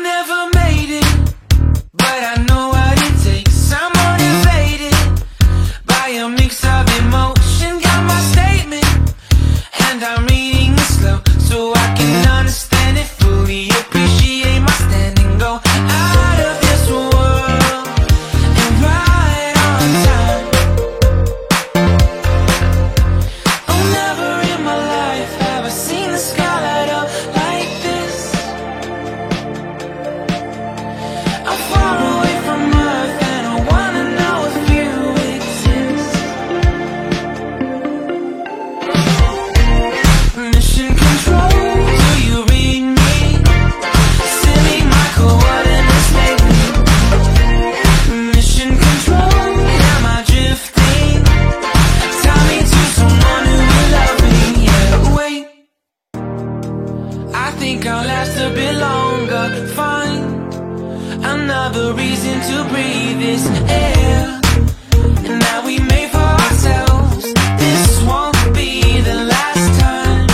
never made it, but I know what it takes. I'm motivated by a mix of emotion. Got my statement, and I'm reading it slow so I can understand it fully. Appreciate my standing, go out of this world and right on time. Oh, never in my life have I seen the sky light up like this. I'm far away from Earth and I wanna know if you exist. Mission control, do you read me? Send me my coordinates lately. Mission control, am I drifting? Tie me to someone who will love me. Yeah, wait, I think I'll last a bit longer. Find another reason to breathe this air, and that we made for ourselves. This won't be the last time.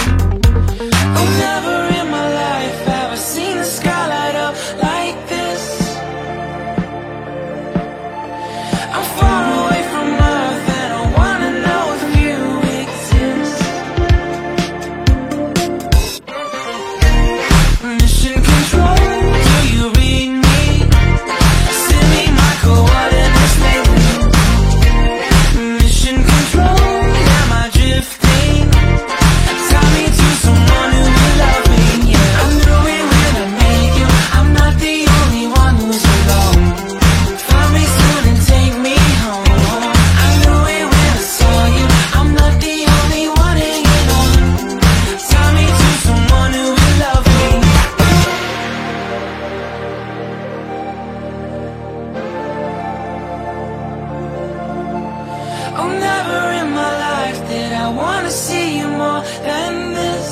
Oh, never in my life have I seen the sky light up like this. I'm far away from Earth and I wanna know if you exist. Mission control, do you read me? Send me my coordinates lately. Mission control, am I drifting? Tie me to someone who will love me. Yeah, I knew it when I met you. I'm not the only one who's alone. Find me soon and take me home. I knew it when I saw you. I'm not the only one hanging on. Tie me to someone who will love me. Oh, never in my life did I wanna see you more than this.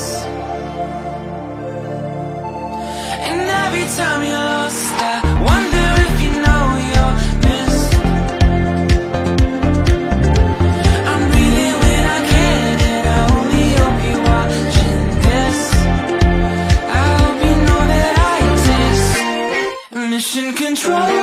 And every time you're lost, I wonder if you know you're missed. I'm breathing when I can, and I only hope you're watching this. I hope you know that I exist. Mission control,